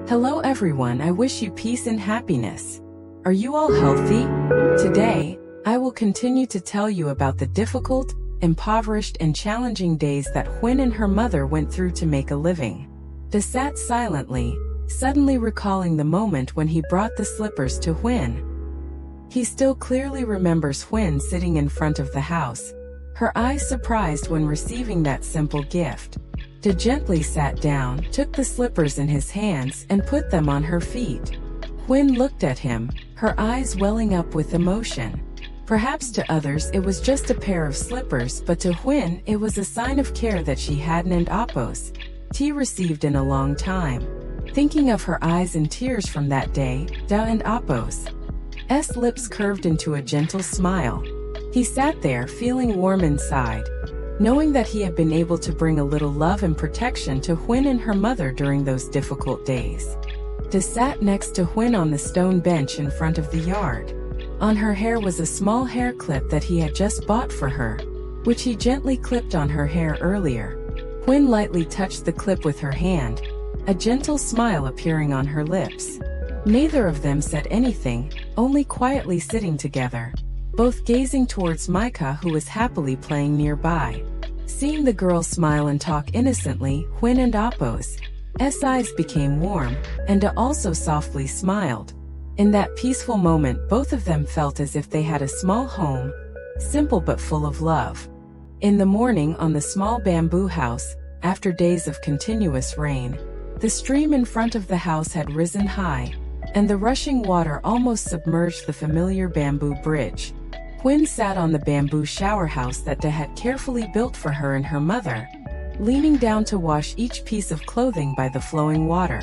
Hello everyone, I wish you peace and happiness. Are you all healthy? Today, I will continue to tell you about the difficult, impoverished and challenging days that Huyen and her mother went through to make a living. They sat silently, suddenly recalling the moment when he brought the slippers to Huyen. He still clearly remembers Huyen sitting in front of the house, her eyes surprised when receiving that simple gift. They gently sat down, took the slippers in his hands and put them on her feet. Huyen looked at him, her eyes welling up with emotion. Perhaps to others it was just a pair of slippers, but to Huyen it was a sign of care that she hadn't received in a long time. Thinking of her eyes and tears from that day, Huyen's lips curved into a gentle smile. He sat there feeling warm inside, knowing that he had been able to bring a little love and protection to Huyen and her mother during those difficult days. They sat next to Huyen on the stone bench in front of the yard. On her hair was a small hair clip that he had just bought for her, which he gently clipped on her hair earlier. Huyen lightly touched the clip with her hand, a gentle smile appearing on her lips. Neither of them said anything, only quietly sitting together, both gazing towards Micah, who was happily playing nearby. Seeing the girl smile and talk innocently, Huyen and Appo's eyes became warm, and also softly smiled. In that peaceful moment, both of them felt as if they had a small home, simple but full of love. In the morning on the small bamboo house, after days of continuous rain, the stream in front of the house had risen high, and the rushing water almost submerged the familiar bamboo bridge. Huyen sat on the bamboo shower house that they had carefully built for her and her mother, leaning down to wash each piece of clothing by the flowing water.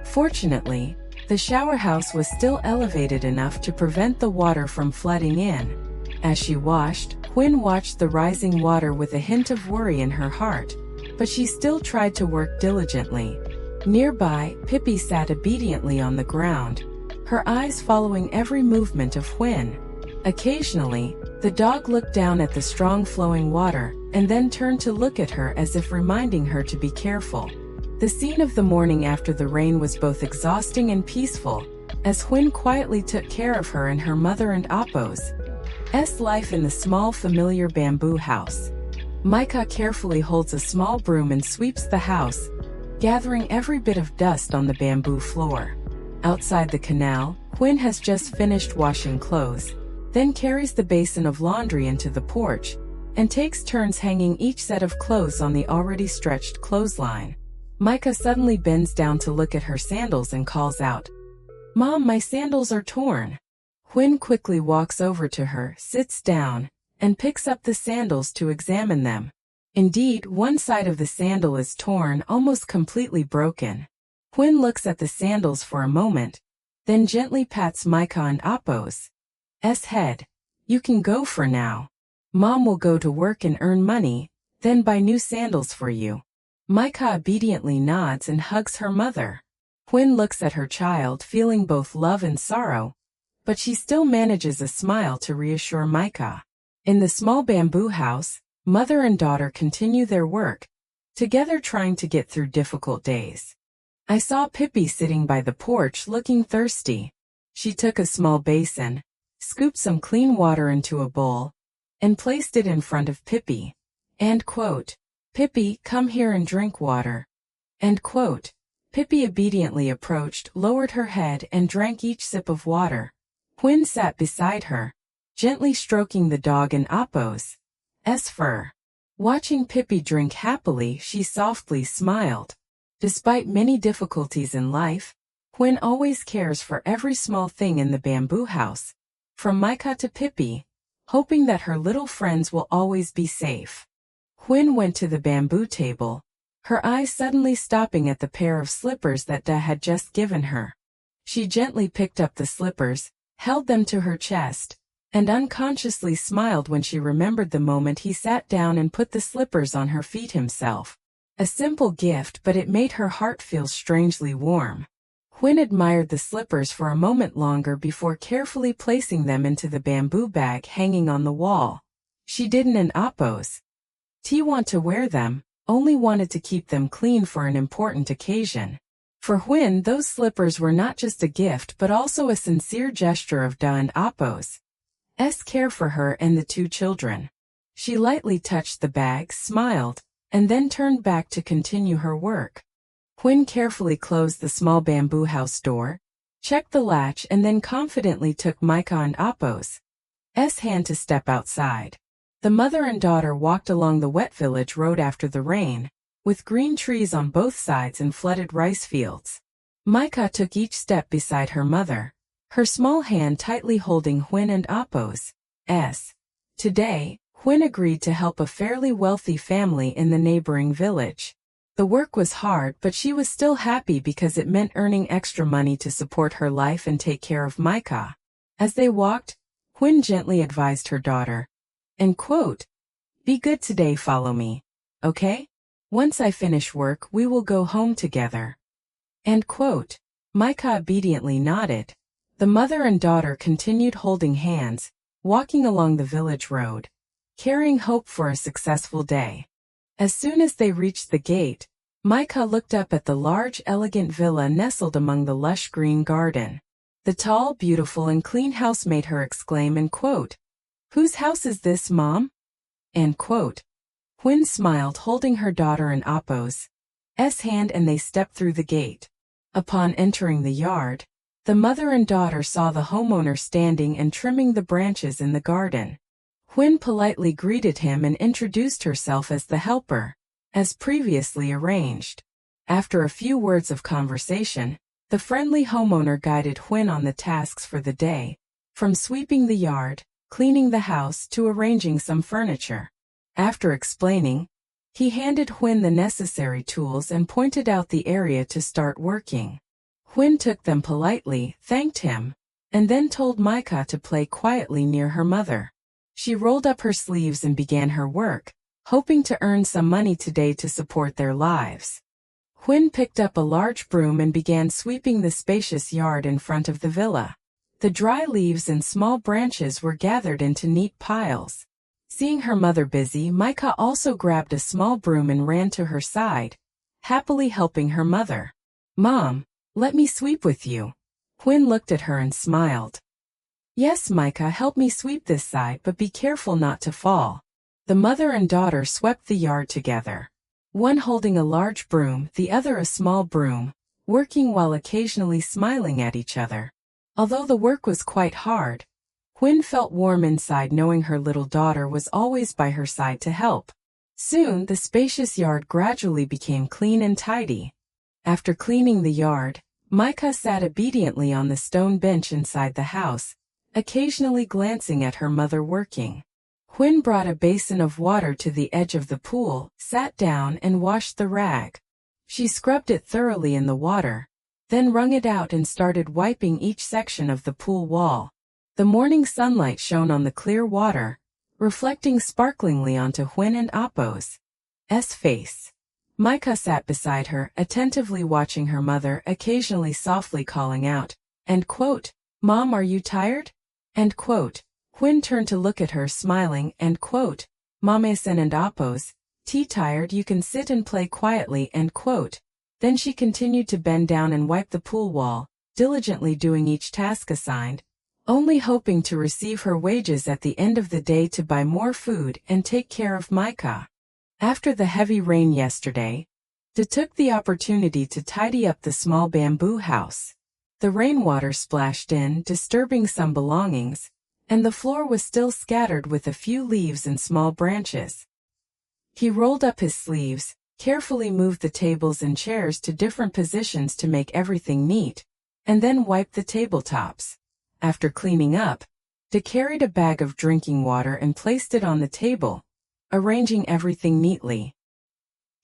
Fortunately, the shower house was still elevated enough to prevent the water from flooding in. As she washed, Huyen watched the rising water with a hint of worry in her heart, but she still tried to work diligently. Nearby, Pippi sat obediently on the ground, her eyes following every movement of Huyen. Occasionally, the dog looked down at the strong flowing water, and then turned to look at her as if reminding her to be careful. The scene of the morning after the rain was both exhausting and peaceful, as Huyen quietly took care of her and her mother and Appo's life in the small familiar bamboo house. Micah carefully holds a small broom and sweeps the house, gathering every bit of dust on the bamboo floor. Outside the canal, Huyen has just finished washing clothes, then carries the basin of laundry into the porch, and takes turns hanging each set of clothes on the already stretched clothesline. Micah suddenly bends down to look at her sandals and calls out, "Mom, my sandals are torn." Huyen quickly walks over to her, sits down, and picks up the sandals to examine them. Indeed, one side of the sandal is torn, almost completely broken. Huyen looks at the sandals for a moment, then gently pats Micah and Appo's head. "You can go for now. Mom will go to work and earn money, then buy new sandals for you." Micah obediently nods and hugs her mother. Huyen looks at her child, feeling both love and sorrow, but she still manages a smile to reassure Micah. In the small bamboo house, mother and daughter continue their work, together trying to get through difficult days. I saw Pippi sitting by the porch looking thirsty. She took a small basin, scooped some clean water into a bowl, and placed it in front of Pippi. "Pippi, come here and drink water." Pippi obediently approached, lowered her head and drank each sip of water. Huyen sat beside her, gently stroking the dog and Appo's fur. Watching Pippi drink happily, she softly smiled. Despite many difficulties in life, Huyen always cares for every small thing in the bamboo house, from Micah to Pippi, hoping that her little friends will always be safe. Huyen went to the bamboo table, her eyes suddenly stopping at the pair of slippers that Da had just given her. She gently picked up the slippers, held them to her chest, and unconsciously smiled when she remembered the moment he sat down and put the slippers on her feet himself. A simple gift, but it made her heart feel strangely warm. Huyen admired the slippers for a moment longer before carefully placing them into the bamboo bag hanging on the wall. She didn't and Appo's want to wear them, only wanted to keep them clean for an important occasion. For Huyen, those slippers were not just a gift but also a sincere gesture of Da and Apo's care for her and the two children. She lightly touched the bag, smiled, and then turned back to continue her work. Huyen carefully closed the small bamboo house door, checked the latch, and then confidently took Micah and Apo's hand to step outside. The mother and daughter walked along the wet village road after the rain, with green trees on both sides and flooded rice fields. Micah took each step beside her mother, her small hand tightly holding Huyen and Apo's. Today, Huyen agreed to help a fairly wealthy family in the neighboring village. The work was hard, but she was still happy because it meant earning extra money to support her life and take care of Micah. As they walked, Huyen gently advised her daughter, and quote, "Be good today, follow me, okay? Once I finish work, we will go home together." End quote. Micah obediently nodded. The mother and daughter continued holding hands, walking along the village road, carrying hope for a successful day. As soon as they reached the gate, Micah looked up at the large, elegant villa nestled among the lush green garden. The tall, beautiful, and clean house made her exclaim and quote, "Whose house is this, Mom?" End quote. Huyen smiled, holding her daughter in Apo's hand, and they stepped through the gate. Upon entering the yard, the mother and daughter saw the homeowner standing and trimming the branches in the garden. Huyen politely greeted him and introduced herself as the helper, as previously arranged. After a few words of conversation, the friendly homeowner guided Huyen on the tasks for the day, from sweeping the yard, cleaning the house, to arranging some furniture. After explaining, he handed Huyen the necessary tools and pointed out the area to start working. Huyen took them politely, thanked him, and then told Micah to play quietly near her mother. She rolled up her sleeves and began her work, hoping to earn some money today to support their lives. Huyen picked up a large broom and began sweeping the spacious yard in front of the villa. The dry leaves and small branches were gathered into neat piles. Seeing her mother busy, Micah also grabbed a small broom and ran to her side, happily helping her mother. "Mom, let me sweep with you." Huyen looked at her and smiled. "Yes, Micah, help me sweep this side, but be careful not to fall." The mother and daughter swept the yard together, one holding a large broom, the other a small broom, working while occasionally smiling at each other. Although the work was quite hard, Huyen felt warm inside knowing her little daughter was always by her side to help. Soon, the spacious yard gradually became clean and tidy. After cleaning the yard, Micah sat obediently on the stone bench inside the house, occasionally glancing at her mother working. Huyen brought a basin of water to the edge of the pool, sat down, and washed the rag. She scrubbed it thoroughly in the water, then wrung it out and started wiping each section of the pool wall. The morning sunlight shone on the clear water, reflecting sparklingly onto Huyen and Apo's face. Micah sat beside her, attentively watching her mother, occasionally softly calling out, and quote, "Mom, are you tired?" End quote. Huyen turned to look at her, smiling, and quote, "Mamesen and Apo's tired, you can sit and play quietly." End quote. Then she continued to bend down and wipe the pool wall, diligently doing each task assigned, only hoping to receive her wages at the end of the day to buy more food and take care of Micah. After the heavy rain yesterday, they took the opportunity to tidy up the small bamboo house. The rainwater splashed in, disturbing some belongings, and the floor was still scattered with a few leaves and small branches. He rolled up his sleeves, carefully moved the tables and chairs to different positions to make everything neat, and then wiped the tabletops. After cleaning up, they carried a bag of drinking water and placed it on the table, arranging everything neatly.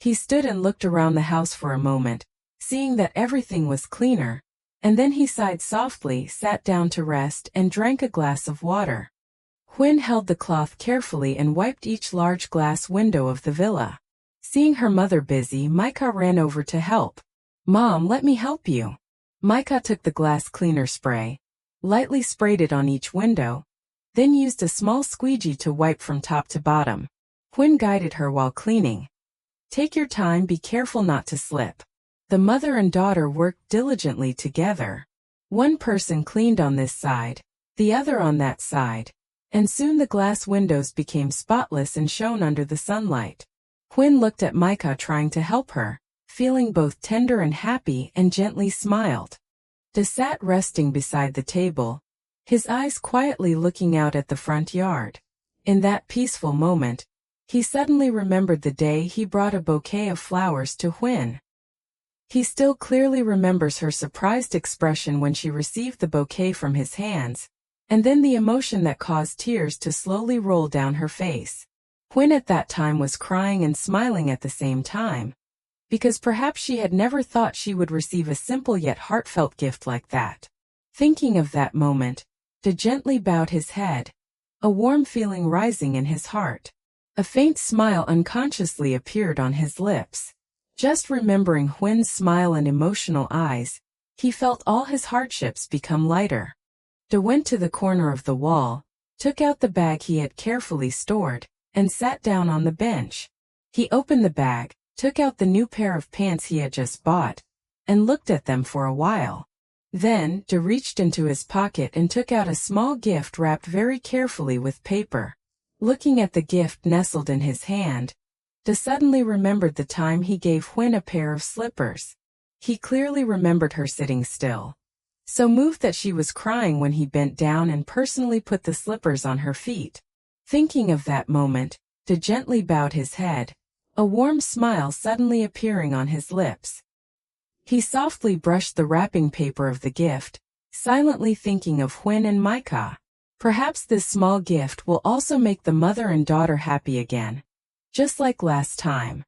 He stood and looked around the house for a moment, seeing that everything was cleaner, and then he sighed softly, sat down to rest, and drank a glass of water. Huyen held the cloth carefully and wiped each large glass window of the villa. Seeing her mother busy, Micah ran over to help. "Mom, let me help you." Micah took the glass cleaner spray, lightly sprayed it on each window, then used a small squeegee to wipe from top to bottom. Huyen guided her while cleaning. "Take your time, be careful not to slip." The mother and daughter worked diligently together. One person cleaned on this side, the other on that side, and soon the glass windows became spotless and shone under the sunlight. Huyen looked at Micah trying to help her, feeling both tender and happy, and gently smiled. De sat resting beside the table, his eyes quietly looking out at the front yard. In that peaceful moment, he suddenly remembered the day he brought a bouquet of flowers to Huyen. He still clearly remembers her surprised expression when she received the bouquet from his hands, and then the emotion that caused tears to slowly roll down her face. Huyen at that time was crying and smiling at the same time, because perhaps she had never thought she would receive a simple yet heartfelt gift like that. Thinking of that moment, De gently bowed his head, a warm feeling rising in his heart. A faint smile unconsciously appeared on his lips. Just remembering Huyen's smile and emotional eyes, he felt all his hardships become lighter. De went to the corner of the wall, took out the bag he had carefully stored, and sat down on the bench. He opened the bag, took out the new pair of pants he had just bought, and looked at them for a while. Then, De reached into his pocket and took out a small gift wrapped very carefully with paper. Looking at the gift nestled in his hand, De suddenly remembered the time he gave Huyen a pair of slippers. He clearly remembered her sitting still, so moved that she was crying when he bent down and personally put the slippers on her feet. Thinking of that moment, De gently bowed his head, a warm smile suddenly appearing on his lips. He softly brushed the wrapping paper of the gift, silently thinking of Huyen and Micah. Perhaps this small gift will also make the mother and daughter happy again, just like last time.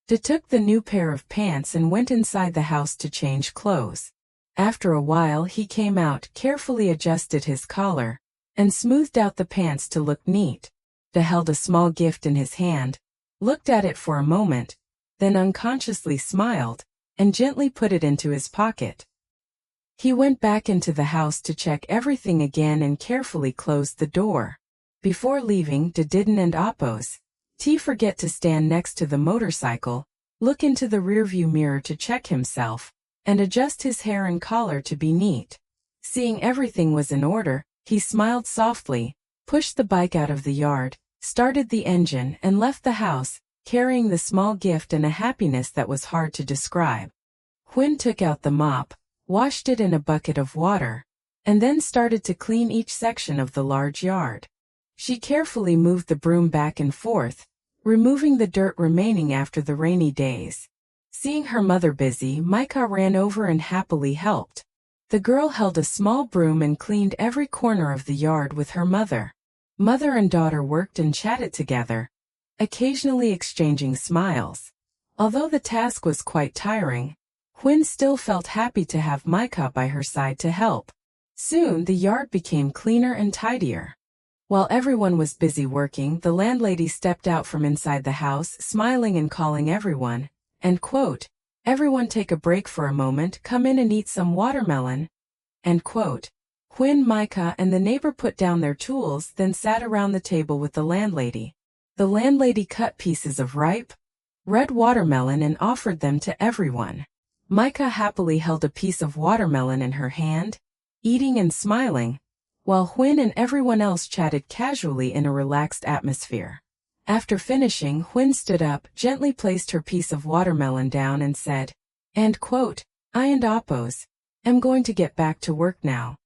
De took the new pair of pants and went inside the house to change clothes. After a while he came out, carefully adjusted his collar, and smoothed out the pants to look neat. De held a small gift in his hand, looked at it for a moment, then unconsciously smiled, and gently put it into his pocket. He went back into the house to check everything again and carefully closed the door. Before leaving, De didn't and oppose. Forget to stand next to the motorcycle, look into the rearview mirror to check himself, and adjust his hair and collar to be neat. Seeing everything was in order, he smiled softly, pushed the bike out of the yard, started the engine, and left the house, carrying the small gift and a happiness that was hard to describe. Huyen took out the mop, washed it in a bucket of water, and then started to clean each section of the large yard. She carefully moved the broom back and forth, removing the dirt remaining after the rainy days. Seeing her mother busy, Micah ran over and happily helped. The girl held a small broom and cleaned every corner of the yard with her mother. Mother and daughter worked and chatted together, occasionally exchanging smiles. Although the task was quite tiring, Huyen still felt happy to have Micah by her side to help. Soon the yard became cleaner and tidier. While everyone was busy working, the landlady stepped out from inside the house, smiling and calling everyone, and quote, "Everyone take a break for a moment, come in and eat some watermelon." End quote. Huyen, Micah, and the neighbor put down their tools, then sat around the table with the landlady. The landlady cut pieces of ripe, red watermelon and offered them to everyone. Micah happily held a piece of watermelon in her hand, eating and smiling, while Huyen and everyone else chatted casually in a relaxed atmosphere. After finishing, Huyen stood up, gently placed her piece of watermelon down and said, "End quote, I and oppose, am going to get back to work now."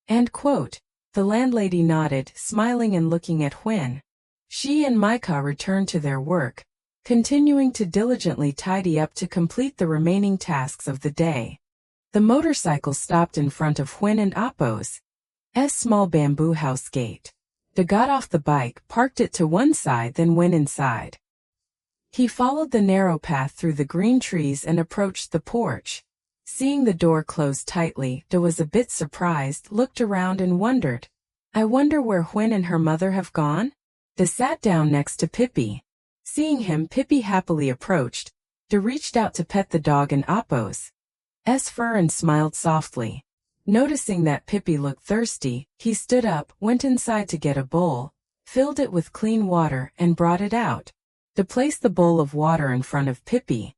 End quote. The landlady nodded, smiling and looking at Huyen. She and Micah returned to their work, continuing to diligently tidy up to complete the remaining tasks of the day. The motorcycle stopped in front of Huyen and oppose's small bamboo house gate. De got off the bike, parked it to one side, then went inside. He followed the narrow path through the green trees and approached the porch. Seeing the door closed tightly, De was a bit surprised, looked around and wondered, "I wonder where Huyen and her mother have gone?" De sat down next to Pippi. Seeing him, Pippi happily approached. De reached out to pet the dog and oppose's fur and smiled softly. Noticing that Pippi looked thirsty, he stood up, went inside to get a bowl, filled it with clean water, and brought it out. De placed the bowl of water in front of Pippi.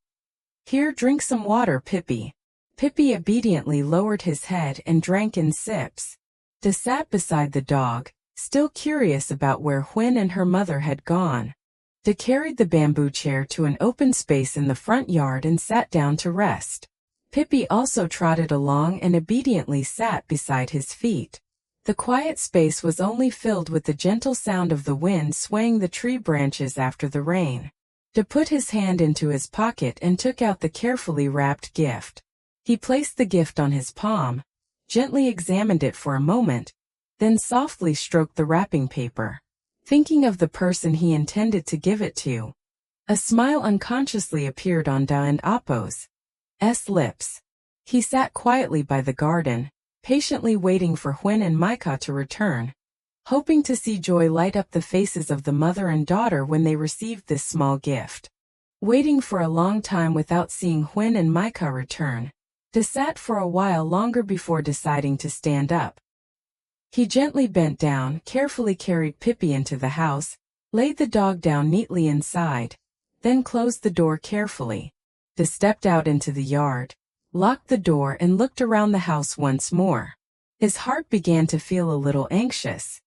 Here, drink some water, Pippi. Pippi obediently lowered his head and drank in sips. De sat beside the dog, still curious about where Huyen and her mother had gone. De carried the bamboo chair to an open space in the front yard and sat down to rest. Pippi also trotted along and obediently sat beside his feet. The quiet space was only filled with the gentle sound of the wind swaying the tree branches after the rain. De put his hand into his pocket and took out the carefully wrapped gift. He placed the gift on his palm, gently examined it for a moment, then softly stroked the wrapping paper, thinking of the person he intended to give it to. A smile unconsciously appeared on Da and Apo's lips. He sat quietly by the garden, patiently waiting for Huyen and Micah to return, hoping to see joy light up the faces of the mother and daughter when they received this small gift. Waiting for a long time without seeing Huyen and Micah return, De sat for a while longer before deciding to stand up. He gently bent down, carefully carried Pippi into the house, laid the dog down neatly inside, then closed the door carefully. De stepped out into the yard, locked the door and looked around the house once more. His heart began to feel a little anxious.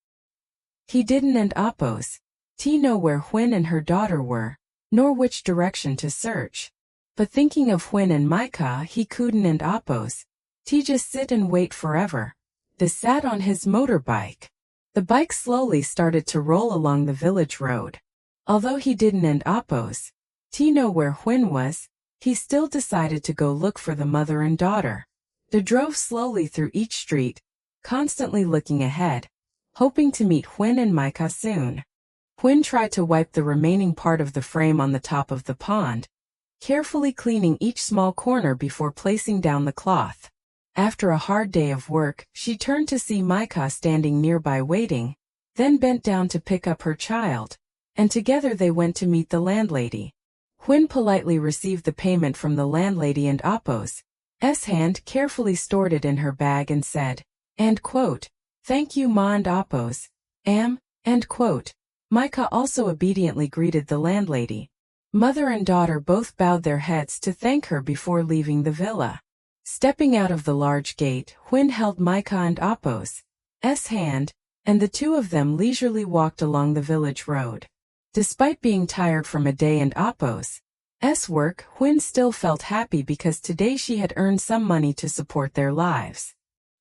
He didn't and Apos know where Huyen and her daughter were, nor which direction to search. But thinking of Huyen and Micah, he couldn't and Apos just sit and wait forever. De sat on his motorbike. The bike slowly started to roll along the village road. Although he didn't and Apos know where Huyen was, he still decided to go look for the mother and daughter. De drove slowly through each street, constantly looking ahead, hoping to meet Huyen and Micah soon. Huyen tried to wipe the remaining part of the frame on the top of the pond, carefully cleaning each small corner before placing down the cloth. After a hard day of work, she turned to see Micah standing nearby waiting, then bent down to pick up her child, and together they went to meet the landlady. Huyen politely received the payment from the landlady and Apos' hand carefully stored it in her bag and said, "Thank you Ma and Apos, Micah also obediently greeted the landlady. Mother and daughter both bowed their heads to thank her before leaving the villa. Stepping out of the large gate, Huyen held Micah and Apos' hand, and the two of them leisurely walked along the village road. Despite being tired from a day and Apos' work, Huyen still felt happy because today she had earned some money to support their lives.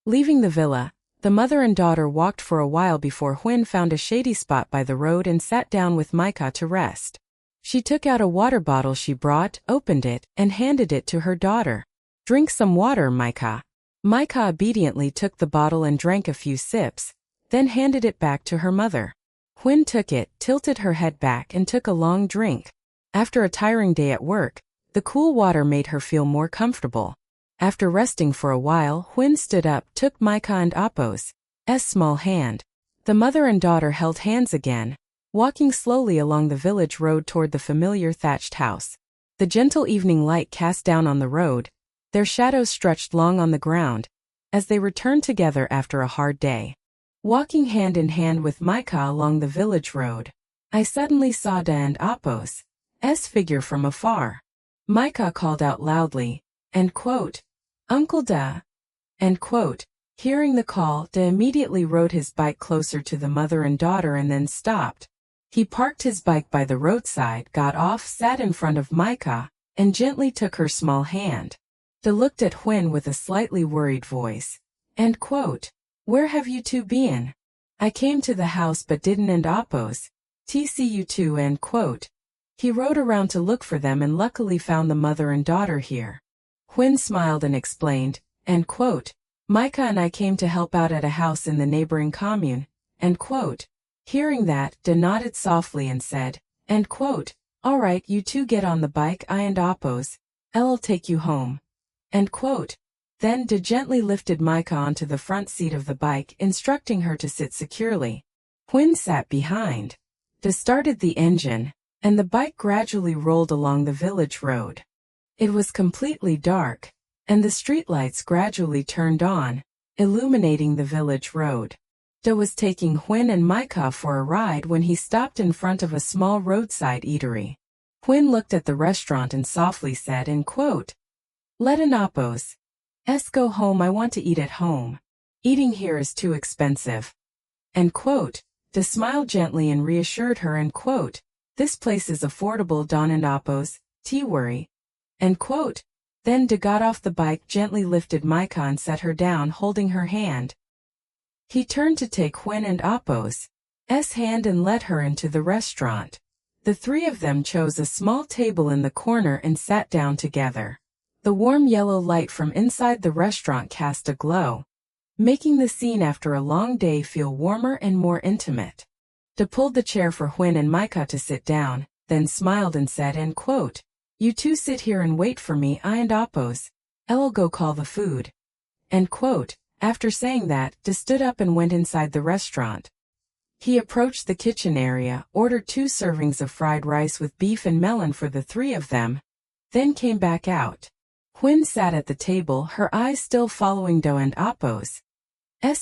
Leaving the villa, the mother and daughter walked for a while before Huyen found a shady spot by the road and sat down with Micah to rest. She took out a water bottle she brought, opened it, and handed it to her daughter. "Drink some water, Micah." Micah obediently took the bottle and drank a few sips, then handed it back to her mother. Huyen took it, tilted her head back and took a long drink. After a tiring day at work, the cool water made her feel more comfortable. After resting for a while, Huyen stood up, took Micah and Apos' small hand. The mother and daughter held hands again, walking slowly along the village road toward the familiar thatched house. The gentle evening light cast down on the road, their shadows stretched long on the ground, as they returned together after a hard day. Walking hand in hand with Micah along the village road, I suddenly saw Da and Apos' figure from afar. Micah called out loudly, "Uncle Da." Hearing the call, Da immediately rode his bike closer to the mother and daughter and then stopped. He parked his bike by the roadside, got off, sat in front of Micah, and gently took her small hand. Da looked at Huyen with a slightly worried voice. "Where have you two been? I came to the house but didn't and Apos see you two." He rode around to look for them and luckily found the mother and daughter here. Huyen smiled and explained, "Micah and I came to help out at a house in the neighboring commune." Hearing that, Da nodded softly and said, "All right, you two get on the bike, I and Apos, I'll take you home." Then Da gently lifted Micah onto the front seat of the bike, instructing her to sit securely. Huyen sat behind. Da started the engine, and the bike gradually rolled along the village road. It was completely dark, and the streetlights gradually turned on, illuminating the village road. Da was taking Huyen and Micah for a ride when he stopped in front of a small roadside eatery. Huyen looked at the restaurant and softly said, "Let an appos. Go home, I want to eat at home. Eating here is too expensive." De smiled gently and reassured her, "This place is affordable, don and appos, tea worry." Then De got off the bike, gently lifted Micah and set her down, holding her hand. He turned to take Huyen and Apos' hand and led her into the restaurant. The three of them chose a small table in the corner and sat down together. The warm yellow light from inside the restaurant cast a glow, making the scene after a long day feel warmer and more intimate. De pulled the chair for Huyen and Micah to sit down, then smiled and said, "You two sit here and wait for me, I and Apos. I'll go call the food." After saying that, De stood up and went inside the restaurant. He approached the kitchen area, ordered 2 servings of fried rice with beef and melon for the 3 of them, then came back out. Huyen sat at the table, her eyes still following Do and Apos'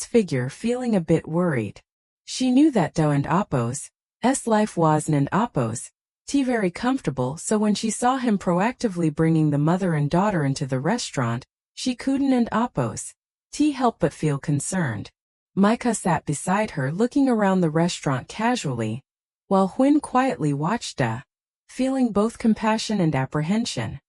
figure, feeling a bit worried. She knew that Do and Apos' life wasn't and Apos' very comfortable, so when she saw him proactively bringing the mother and daughter into the restaurant, she couldn't and Apos' help but feel concerned. Micah sat beside her, looking around the restaurant casually, while Huyen quietly watched De, feeling both compassion and apprehension.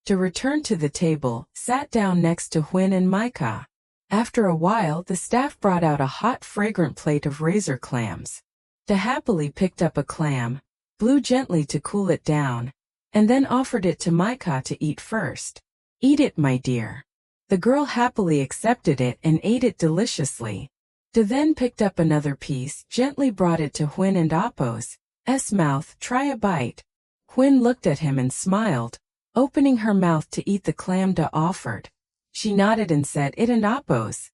De returned to the table, sat down next to Huyen and Micah. After a while, the staff brought out a hot, fragrant plate of razor clams. De happily picked up a clam, blew gently to cool it down, and then offered it to Micah to eat first. "Eat it, my dear." The girl happily accepted it and ate it deliciously. De then picked up another piece, gently brought it to Huyen and Apos' mouth. "Try a bite." Huyen looked at him and smiled, opening her mouth to eat the clam De offered. She nodded and said, "It and Apos'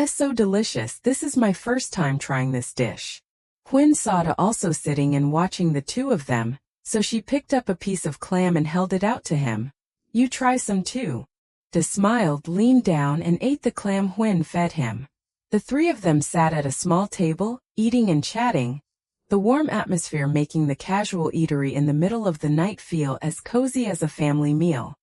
so delicious, this is my first time trying this dish." Huyen saw De also sitting and watching the 2 of them, so she picked up a piece of clam and held it out to him. "You try some too." De smiled, leaned down and ate the clam Huyen fed him. The 3 of them sat at a small table, eating and chatting, the warm atmosphere making the casual eatery in the middle of the night feel as cozy as a family meal.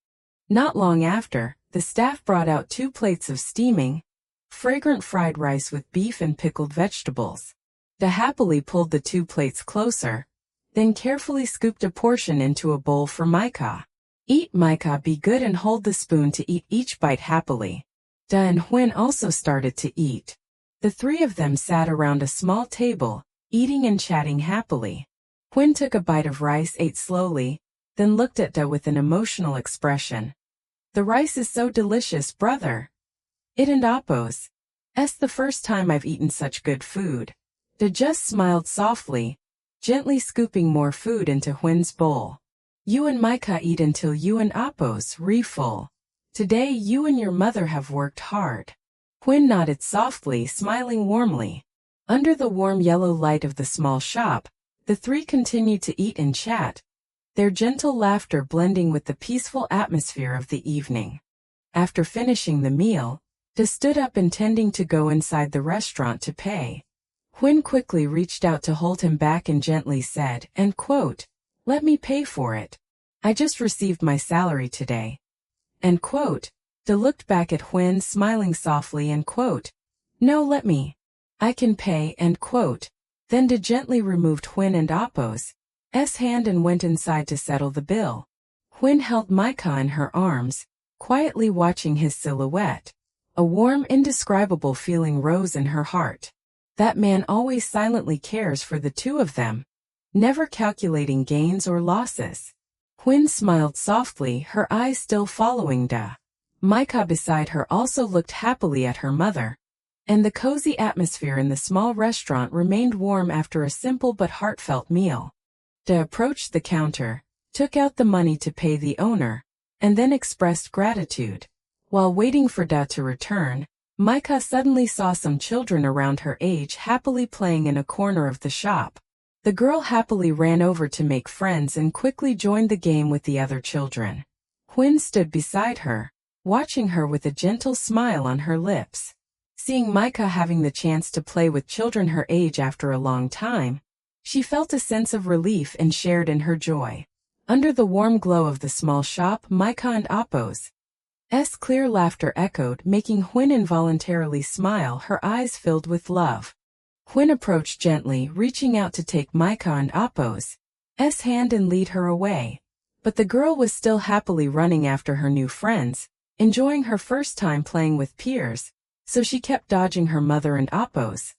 Not long after, the staff brought out 2 plates of steaming, fragrant fried rice with beef and pickled vegetables. De happily pulled the 2 plates closer, then carefully scooped a portion into a bowl for Micah. "Eat, Micah, be good and hold the spoon to eat each bite happily." De and Huyen also started to eat. The 3 of them sat around a small table, eating and chatting happily. Huyen took a bite of rice, ate slowly, then looked at De with an emotional expression. "The rice is so delicious, brother. It and Apos' the first time I've eaten such good food." De just smiled softly, gently scooping more food into Huyen's bowl. "You and Micah eat until you and Apos refull. Today you and your mother have worked hard." Huyen nodded softly, smiling warmly. Under the warm yellow light of the small shop, the 3 continued to eat and chat, their gentle laughter blending with the peaceful atmosphere of the evening. After finishing the meal, De stood up intending to go inside the restaurant to pay. Huyen quickly reached out to hold him back and gently said, "Let me pay for it. I just received my salary today." De looked back at Huyen, smiling softly, "No, let me. I can pay." Then De gently removed Huyen and Apos' hand and went inside to settle the bill. Huyen held Micah in her arms, quietly watching his silhouette. A warm, indescribable feeling rose in her heart. That man always silently cares for the 2 of them, never calculating gains or losses. Huyen smiled softly, her eyes still following De. Micah beside her also looked happily at her mother, and the cozy atmosphere in the small restaurant remained warm after a simple but heartfelt meal. De approached the counter, took out the money to pay the owner, and then expressed gratitude. While waiting for De to return, Micah suddenly saw some children around her age happily playing in a corner of the shop. The girl happily ran over to make friends and quickly joined the game with the other children. Huyen stood beside her, watching her with a gentle smile on her lips. Seeing Micah having the chance to play with children her age after a long time, she felt a sense of relief and shared in her joy. Under the warm glow of the small shop, Micah and Apo's clear laughter echoed, making Huyen involuntarily smile, her eyes filled with love. Huyen approached gently, reaching out to take Micah and Apo's hand and lead her away. But the girl was still happily running after her new friends, enjoying her first time playing with peers, so she kept dodging her mother and Apo's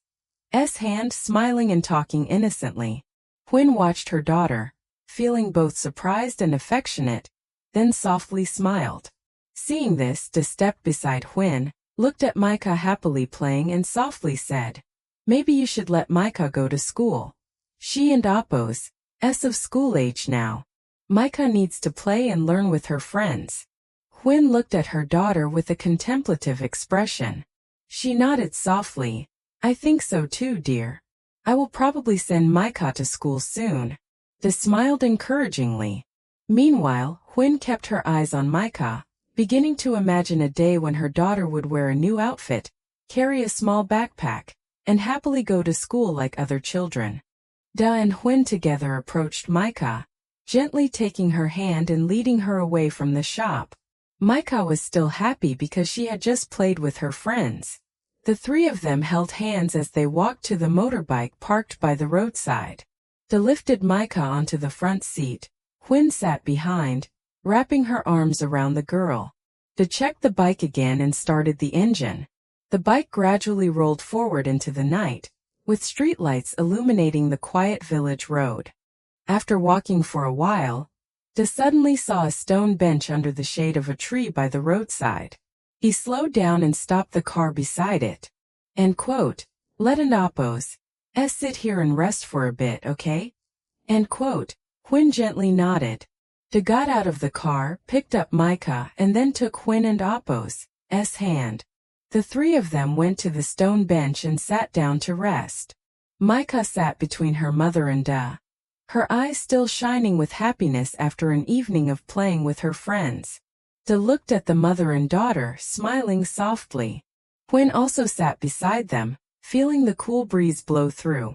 hand, smiling and talking innocently. Huyen watched her daughter, feeling both surprised and affectionate, then softly smiled. Seeing this, Da stepped beside Huyen, looked at Micah happily playing and softly said, "Maybe you should let Micah go to school. She and Apo's of school age now. Micah needs to play and learn with her friends." Huyen looked at her daughter with a contemplative expression. She nodded softly. "I think so too, dear. I will probably send Micah to school soon." Da smiled encouragingly. Meanwhile, Huyen kept her eyes on Micah, beginning to imagine a day when her daughter would wear a new outfit, carry a small backpack, and happily go to school like other children. Da and Huyen together approached Micah, gently taking her hand and leading her away from the shop. Micah was still happy because she had just played with her friends. The three of them held hands as they walked to the motorbike parked by the roadside. Da lifted Micah onto the front seat. Huyen sat behind, wrapping her arms around the girl. Da checked the bike again and started the engine. The bike gradually rolled forward into the night, with streetlights illuminating the quiet village road. After walking for a while, Da suddenly saw a stone bench under the shade of a tree by the roadside. He slowed down and stopped the car beside it. End quote. "Let an Apo's sit here and rest for a bit, okay?" End quote. Huyen gently nodded. Da got out of the car, picked up Micah, and then took Huyen and Apo's hand. The three of them went to the stone bench and sat down to rest. Micah sat between her mother and Da, her eyes still shining with happiness after an evening of playing with her friends. Da looked at the mother and daughter, smiling softly. Huyen also sat beside them, feeling the cool breeze blow through,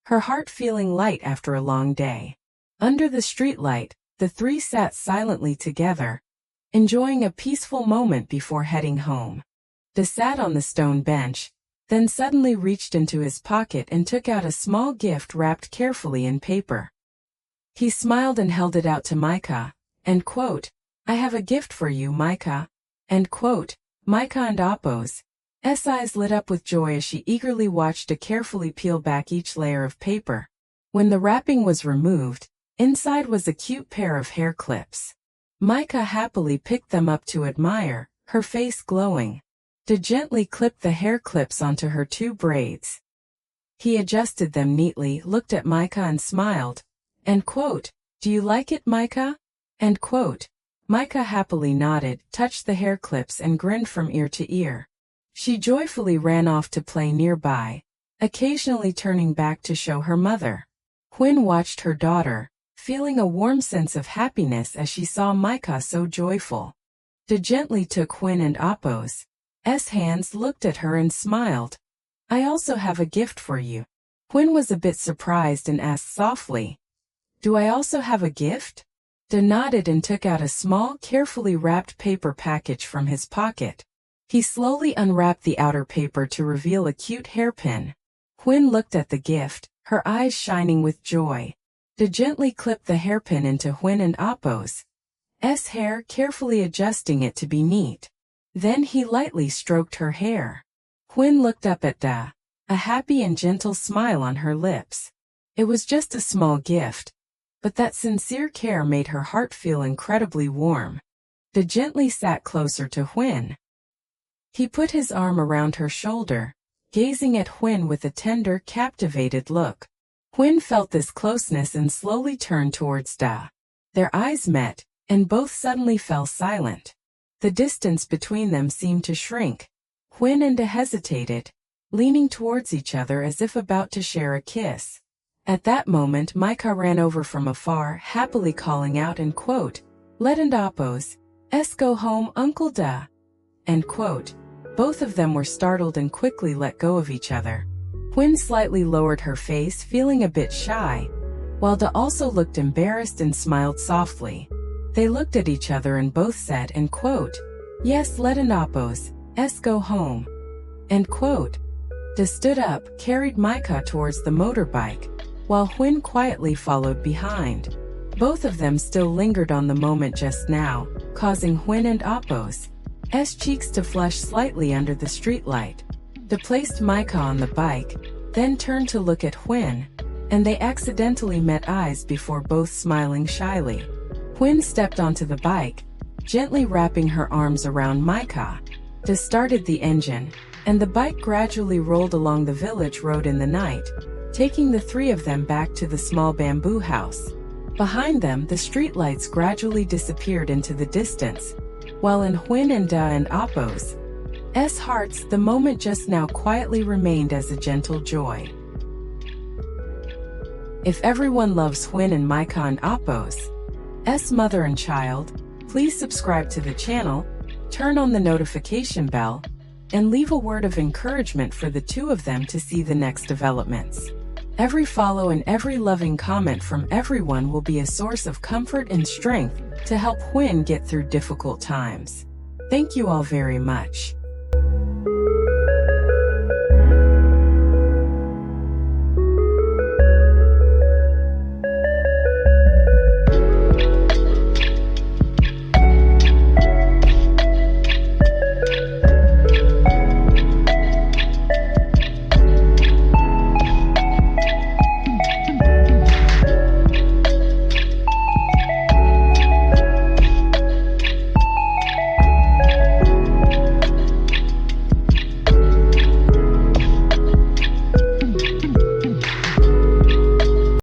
her heart feeling light after a long day. Under the streetlight, the three sat silently together, enjoying a peaceful moment before heading home. Da sat on the stone bench, then suddenly reached into his pocket and took out a small gift wrapped carefully in paper. He smiled and held it out to Micah. End quote. "I have a gift for you, Micah." End quote. Micah and Apo's eyes lit up with joy as she eagerly watched Da carefully peel back each layer of paper. When the wrapping was removed, inside was a cute pair of hair clips. Micah happily picked them up to admire, her face glowing. Da gently clipped the hair clips onto her two braids. He adjusted them neatly, looked at Micah and smiled. End quote. "Do you like it, Micah?" End quote. Micah happily nodded, touched the hair clips and grinned from ear to ear. She joyfully ran off to play nearby, occasionally turning back to show her mother. Huyen watched her daughter, feeling a warm sense of happiness as she saw Micah so joyful. Da gently took Huyen and Apo's hands, looked at her and smiled. "I also have a gift for you." Huyen was a bit surprised and asked softly, "Do I also have a gift?" Da nodded and took out a small, carefully wrapped paper package from his pocket. He slowly unwrapped the outer paper to reveal a cute hairpin. Huyen looked at the gift, her eyes shining with joy. Da gently clipped the hairpin into Huyen and Apo's hair, carefully adjusting it to be neat. Then he lightly stroked her hair. Huyen looked up at Da, a happy and gentle smile on her lips. It was just a small gift, but that sincere care made her heart feel incredibly warm. Da gently sat closer to Huyen. He put his arm around her shoulder, gazing at Huyen with a tender, captivated look. Huyen felt this closeness and slowly turned towards Da. Their eyes met, and both suddenly fell silent. The distance between them seemed to shrink. Huyen and Da hesitated, leaning towards each other as if about to share a kiss. At that moment Micah ran over from afar, happily calling out, end quote, "Let and Apo's go home, Uncle Da." End quote. Both of them were startled and quickly let go of each other. Huyen slightly lowered her face, feeling a bit shy. while Da also looked embarrassed and smiled softly. They looked at each other and both said, and quote, "Yes, let Anapos, go home." End quote. Da stood up, carried Micah towards the motorbike, while Huyen quietly followed behind. Both of them still lingered on the moment just now, causing Huyen and Apos' cheeks to flush slightly under the streetlight. Da placed Micah on the bike, then turned to look at Huyen, and they accidentally met eyes before both smiling shyly. Huyen stepped onto the bike, gently wrapping her arms around Micah. Da started the engine, and the bike gradually rolled along the village road in the night, taking the three of them back to the small bamboo house. Behind them, the streetlights gradually disappeared into the distance, while in Huyen and Da and Apos' hearts, the moment just now quietly remained as a gentle joy. If everyone loves Huyen and Micah and Apos' mother and child, please subscribe to the channel, turn on the notification bell, and leave a word of encouragement for the two of them to see the next developments. Every follow and every loving comment from everyone will be a source of comfort and strength to help Huyen get through difficult times. Thank you all very much.